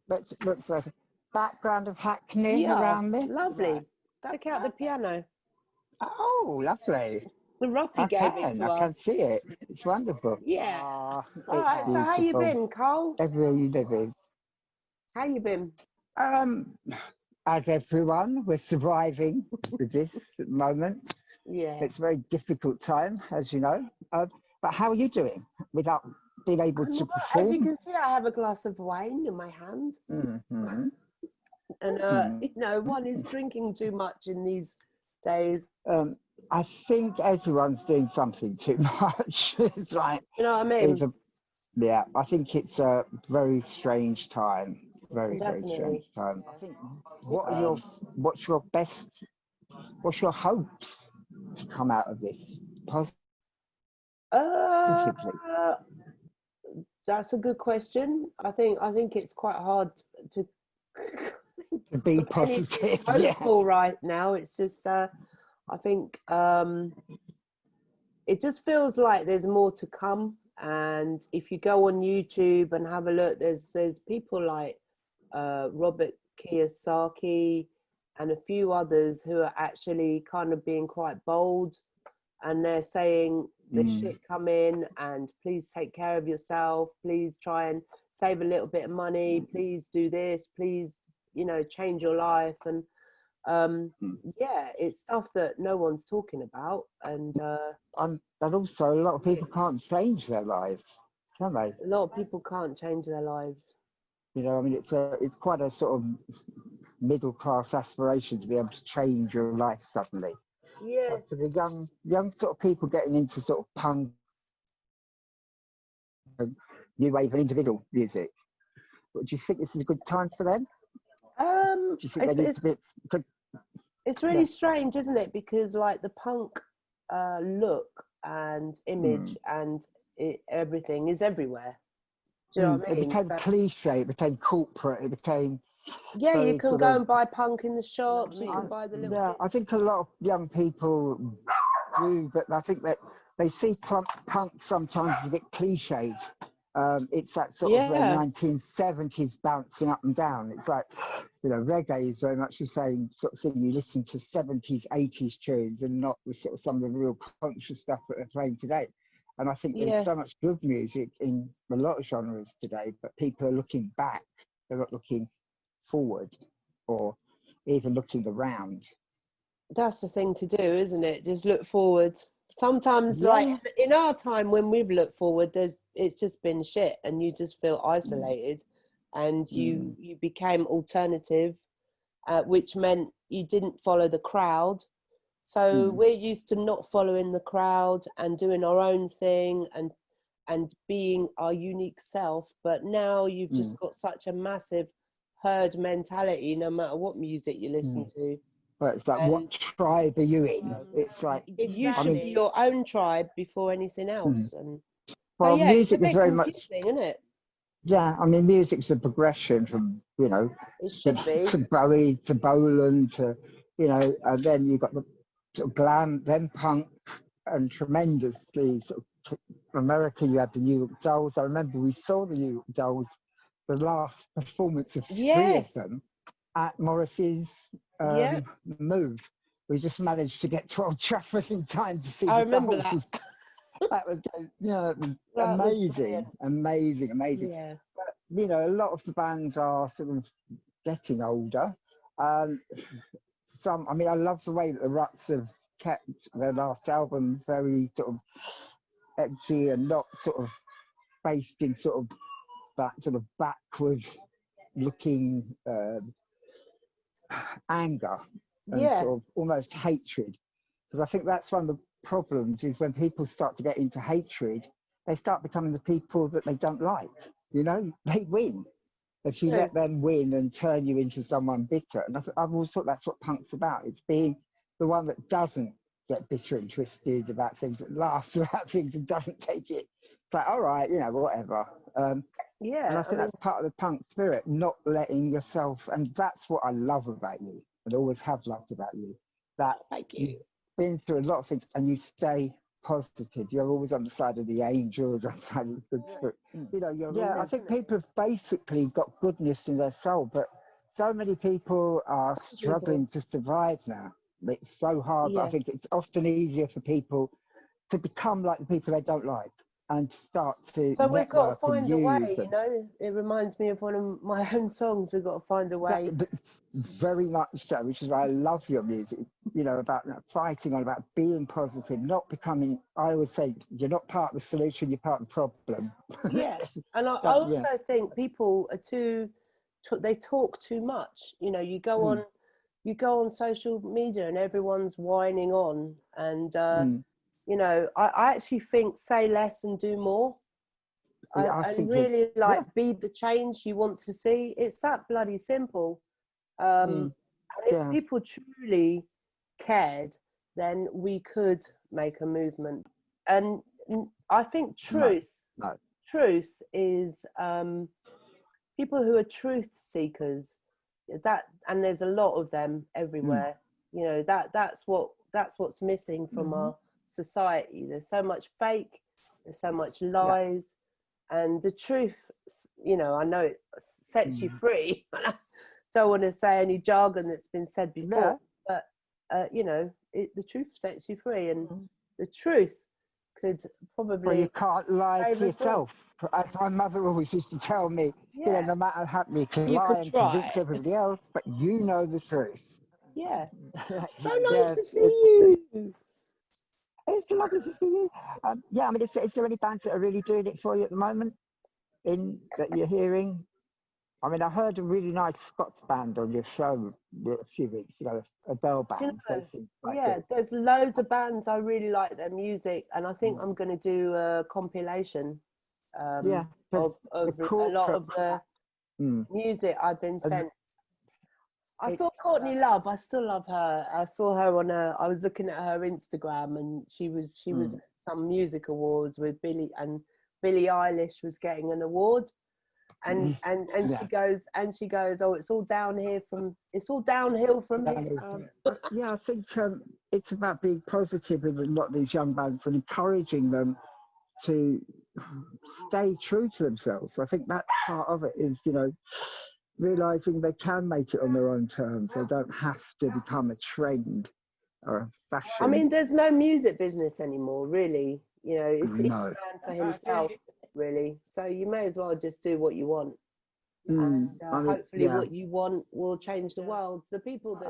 looks like a background of Hackney around Yes, there. lovely. Check out the piano. Oh, lovely. The Ruffy gave it to I can us. see it. It's wonderful. Yeah. Oh, All right, so how you been, Cole? Everywhere you live is. How you been? As everyone, we're surviving with this at the moment. Yeah. It's a very difficult time, as you know. But how are you doing without being able to perform? As you can see, I have a glass of wine in my hand. Mm-hmm. And, you know, one is drinking too much in these days. I think everyone's doing something too much. It's like, you know what I mean? Yeah, I think it's a very strange time. Very strange time. Yeah. I think what's your hopes to come out of this positively? That's a good question. I think it's quite hard to be positive. Hopeful right now. It's just I think it just feels like there's more to come. And if you go on YouTube and have a look, there's people like Robert Kiyosaki and a few others who are actually kind of being quite bold, and they're saying there's shit coming, and please take care of yourself, please try and save a little bit of money, please do this, please, you know, change your life. And yeah, it's stuff that no one's talking about. And also a lot of people can't change their lives, can they? A lot of people can't change their lives. You know, I mean, it's quite a sort of middle class aspiration to be able to change your life suddenly. Yeah. But for the young sort of people getting into sort of punk, new wave and individual music, do you think this is a good time for them? Do you think they need to be? It's really strange, isn't it? Because like the punk look and image and everything is everywhere. Do you know what I mean? It became cliche, it became corporate, it became... Yeah, you can go and buy punk in the shops, you can buy the little... Yeah, I think a lot of young people do, but I think that they see punk sometimes as a bit cliched. It's that sort of 1970s bouncing up and down. It's like, you know, reggae is very much the same sort of thing. You listen to 70s, 80s tunes and not the sort of some of the real conscious stuff that they're playing today. And I think there's so much good music in a lot of genres today, but people are looking back. They're not looking forward or even looking around. That's the thing to do, isn't it? Just look forward. Sometimes, like in our time when we've looked forward, it's just been shit, and you just feel isolated, and you became alternative, which meant you didn't follow the crowd. So we're used to not following the crowd and doing our own thing and being our unique self. But now you've just got such a massive herd mentality, no matter what music you listen to. But it's like, what tribe are you in? It's like... You should be your own tribe before anything else. And well, so, music it's is very much... isn't it? Yeah, I mean, music's a progression from, you know, to Bowie, to Boland, to, you know, and then you've got the sort of glam, then punk, and tremendously sort of America, you had the New York Dolls. I remember we saw the New York Dolls, the last performance of three of them at Morris's Move. We just managed to get to Old Trafford in time to see the Dolls. That was, you know, it was amazing. Yeah. But, you know, a lot of the bands are sort of getting older. I mean, I love the way that the Ruts have kept their last album very sort of edgy and not sort of based in sort of that sort of backward looking anger and sort of almost hatred. Because I think that's one of the problems is when people start to get into hatred, they start becoming the people that they don't like. You know, they win. If you let them win and turn you into someone bitter. And I've always thought that's what punk's about. It's being the one that doesn't get bitter and twisted about things, that laughs about things and doesn't take it. It's like, all right, you know, whatever. And I think that's part of the punk spirit, not letting yourself, and that's what I love about you and always have loved about you, that you've been through a lot of things and you stay positive. You're always on the side of the angels, on the side of the good spirit. You know, I think people have basically got goodness in their soul, but so many people are struggling to survive now. It's so hard, but I think it's often easier for people to become like the people they don't like and start to so we've got to find a way, them. you know. It reminds me of one of my own songs. We've got to find a way. Very much so, which is why I love your music, you know, about fighting on, about being positive, not becoming, I always say, you're not part of the solution, you're part of the problem. Yeah, and I also think people are they talk too much. You know, you go on social media and everyone's whining on, and you know, I actually think say less and do more. And really be the change you want to see. It's that bloody simple. And if people truly cared, then we could make a movement. And I think truth is people who are truth seekers, and there's a lot of them everywhere. You know, that's what's missing from our society. There's so much fake, there's so much lies, and the truth, you know, I know it sets you free. I don't want to say any jargon that's been said before, but you know, the truth sets you free, and the truth could probably. Well, you can't lie to yourself. As my mother always used to tell me, you know, no matter how you can lie and convince everybody else, but you know the truth. Yeah. So nice to see you. It's lovely to see you. Yeah, I mean, is there any bands that are really doing it for you at the moment that you're hearing? I mean, I heard a really nice Scots band on your show a few weeks ago, a girl band. There's loads of bands. I really like their music, and I think I'm going to do a compilation of a lot of the music I've been sent. I saw Courtney Love. I still love her. I saw her I was looking at her Instagram, and she was at some music awards with Billie Eilish was getting an award, and she goes, oh, it's all downhill from here. Yeah, I think it's about being positive with a lot of these young bands and encouraging them to stay true to themselves. I think that's part of it, is, you know, realizing they can make it on their own terms. They don't have to become a trend or a fashion. I mean, there's no music business anymore, really. You know, it's each man for himself, really. So you may as well just do what you want. And hopefully what you want will change the world. The people that...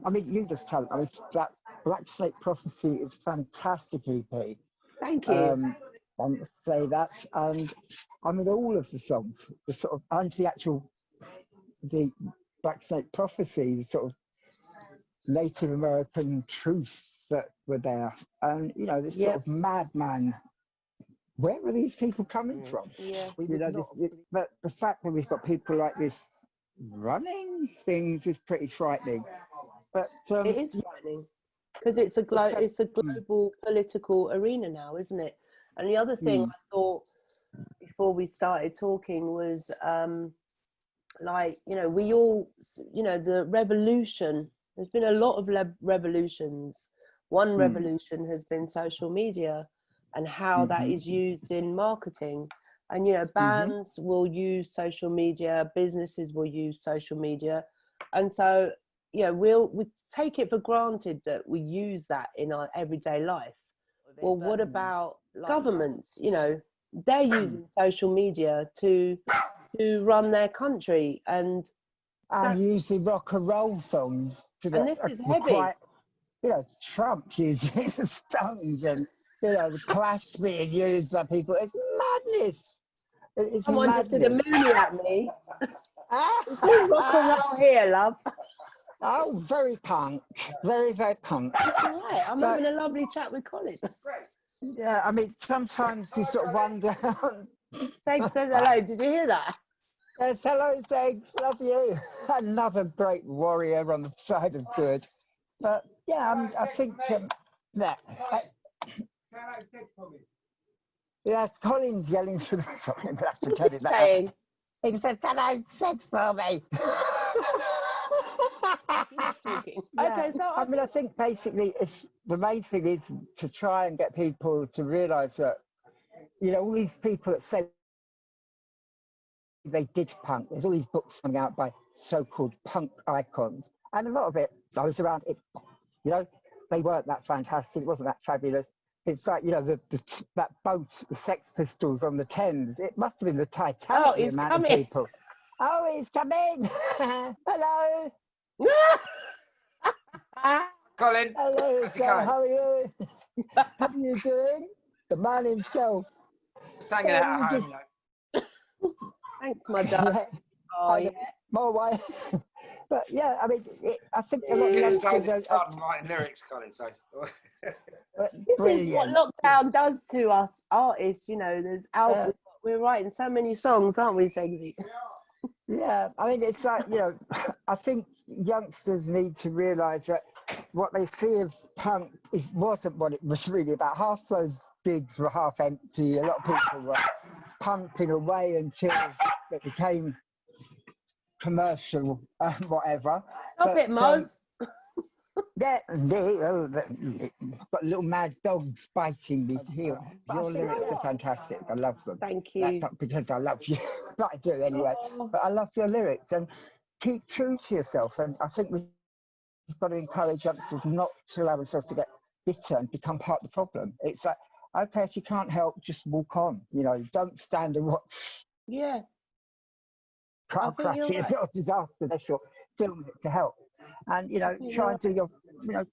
I mean, you just tell it. I mean, that Black Snake Prophecy is fantastic EP. Thank you. I want to say that. And I mean, all of the songs, the sort of, and the Black Snake Prophecy, the sort of Native American truths that were there, and you know, this sort of madman. Where are these people coming from? You know, but the fact that we've got people like this running things is pretty frightening. But it is frightening because it's a global political arena now, isn't it? And the other thing I thought before we started talking was. Like, you know, we all, you know, the revolution, there's been a lot of revolutions. One revolution has been social media and how that is used in marketing. And, you know, bands will use social media, businesses will use social media. And so, you know, we take it for granted that we use that in our everyday life. Well, what about governments? You know, they're using social media to run their country and using rock and roll songs and this is heavy. You know, Trump using the Stones, and you know, the Clash being used by people. It's madness. It's someone just did a moonie at me. It's rock and roll here, love. Oh, very punk, very punk. That's all right. I'm having a lovely chat with Colin. Yeah, I mean, sometimes you sort of wonder. Zeg says hello. Did you hear that? Yes, hello, Zeg. Love you. Another great warrior on the side of good. But yeah, I think yes, Colin's yelling through the. Sorry, I have to turn it back. He said, "Hello, sex for me." talking. Yeah. Okay, so I mean, I think basically, if the main thing is to try and get people to realise that, you know, all these people that say they did punk, there's all these books coming out by so-called punk icons, and a lot of it goes around it. You know, they weren't that fantastic. It wasn't that fabulous. It's like, you know, that boat, the Sex Pistols on the Thames. It must have been the Titanic. Oh, the he's amount coming. of people. Oh, he's coming. Hello. Colin. Hello, sir. How are you? How are you doing? The man himself. Just hanging out at home, you know. Thanks, my darling. Yeah. Oh, yeah. My wife. But yeah, I mean, I think a lot of Getting youngsters started writing lyrics, Colin. So. This is what lockdown does to us artists. You know, there's we're writing so many songs, aren't we, Segsy? Yeah, I mean, it's like, you know, I think youngsters need to realise that what they see of punk wasn't what it was really about. Half those gigs were half empty. A lot of people were pumping away until it became commercial, whatever. Stop it, Moz. Yeah, got little mad dogs biting me here. But your lyrics are fantastic. I love them. Thank you. That's not because I love you, but I do anyway. But I love your lyrics, and keep true to yourself. And I think we've got to encourage youngsters not to allow themselves to get bitter and become part of the problem. It's like, okay, if you can't help, just walk on. You know, don't stand and watch. Yeah. Car crashes or disasters. They should film it to help. And, you know, try and do your, you know,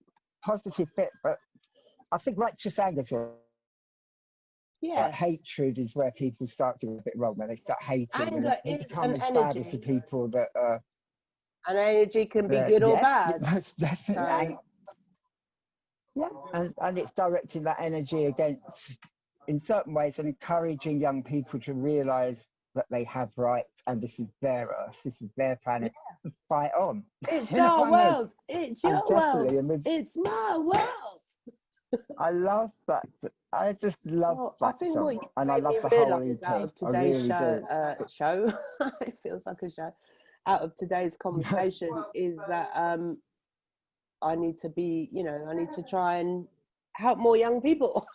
positive bit. But I think righteous anger is like hatred is where people start to get a bit wrong, when they start hating. Anger and is become an as bad as the people that and energy can be good or bad. Most definitely. Yeah, and it's directing that energy against, in certain ways, and encouraging young people to realise that they have rights and this is their earth, this is their planet. Yeah. Fight on. It's our world. It's your world. It's my world. I love that. I just love that I think song. what you and I love the whole EP. Out of today's show, it feels like a show. Out of today's conversation is that I need to be, you know, I need to try and help more young people.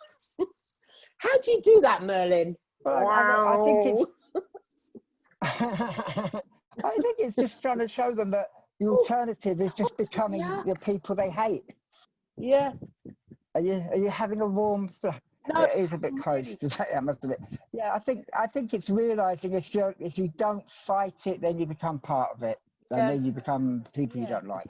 How do you do that, Merlin? Well, wow. I think it's I think it's just trying to show them that the alternative is just becoming the people they hate. Yeah. Are you having a warm? No, it is a bit close to that, I must admit. Yeah, I think it's realising if you don't fight it, then you become part of it, and then you become people you don't like.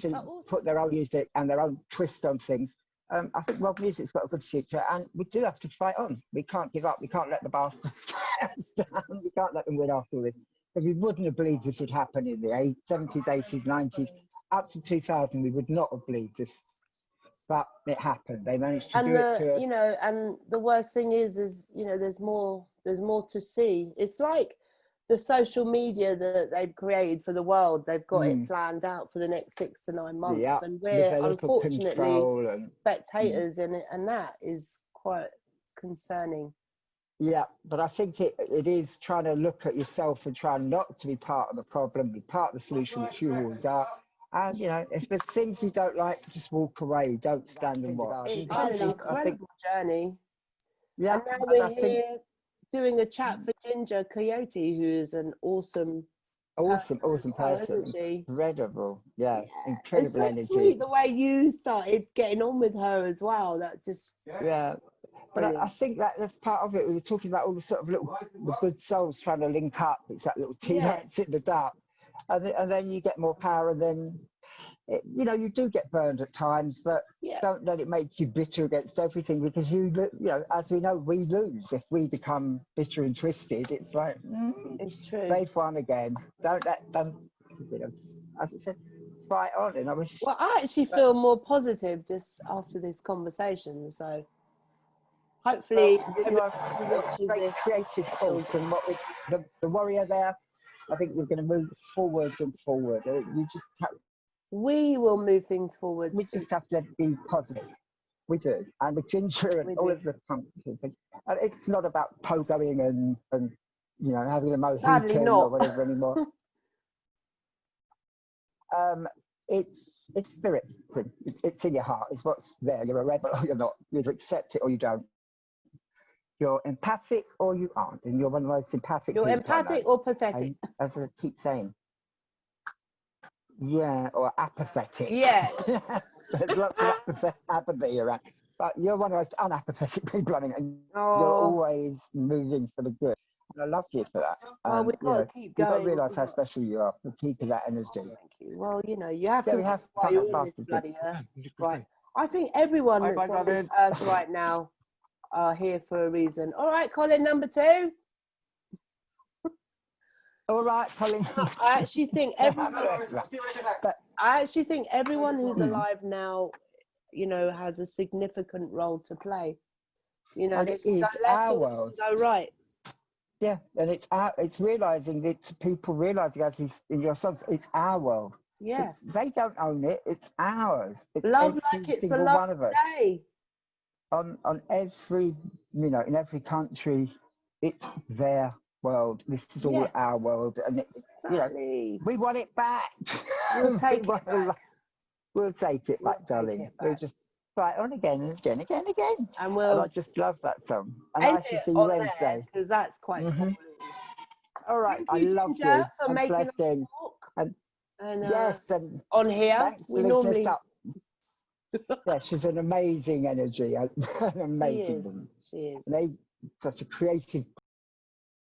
To put their own music and their own twist on things. I think rock music's got a good future, and we do have to fight on. We can't give up. We can't let the bastards stand. We can't let them win after all this. Because we wouldn't have believed this would happen in the 70s, 80s, 90s. Up to 2000, we would not have believed this. But it happened. They managed to do it to us. You know, and the worst thing is, you know, there's more to see. It's like the social media that they've created for the world. They've got it planned out for the next 6 to 9 months. Yeah, and we're unfortunately spectators in it, and that is quite concerning. Yeah, but I think it is trying to look at yourself and try not to be part of the problem, be part of the solution, which you always are. And, you know, if there's things you don't like, just walk away. Don't stand and watch. It's been an incredible journey. Yeah. And now we're here doing a chat for Ginger Coyote, who is an awesome person. Incredible. Yeah, incredible it's so energy. Sweet the way you started getting on with her as well. That just... Yeah. But I think that's part of it. We were talking about all the sort of the good souls trying to link up. It's that little tea lights in the dark. And then you get more power, and then, you know, you do get burned at times, but don't let it make you bitter against everything, because you know, as we know, we lose. If we become bitter and twisted, it's like, it's true. They've won again. Don't let them, you know, as I said, fight on. And I wish. Well, I actually feel more positive just after this conversation, so hopefully you are a very creative force, and what with the warrior there, I think you're going to move forward and forward. You just we will move things forward. We just have to be positive. We do. And the Ginger and all of the punk things. It's not about pogoing and you know, having a Mohican or whatever anymore. It's spirit thing. It's in your heart. It's what's there. You're a rebel or you're not. You either accept it or you don't. You're empathic or you aren't, and you're one of the most empathic You're people empathic or pathetic? And, as I keep saying. Yeah, or apathetic. Yeah. There's lots of apathy around. But you're one of the most unapathetic people, I think, and Oh. you're always moving for the good. And I love you for that. Well, we've got to keep going. You've got to realise how special you are for keeping that energy. Thank you. Well, you know, you have Yeah, to we have why you're on this bloody earth. Right. I think everyone that's on this earth right now are here for a reason. All right, Colin, number 2. All right, Colin. I actually think everyone who's alive now, you know, has a significant role to play. You know, and it is our world. Go right. Yeah, and it's realising that people realising as in your songs, it's our world. Yeah. They don't own it, it's ours. It's love like it's a love day. On every, you know, in every country, it's their world. This is all our world, and it's you know, we want it back. We'll take it back. We'll take it back, darling. We'll just fight on again and again, again, again. And I just love that song. And I should see Wednesday because that's quite. All right, I love you. For making us talk. And yes, and on here thanks we for normally. Yeah, she's an amazing energy, an amazing woman. She is. And such a creative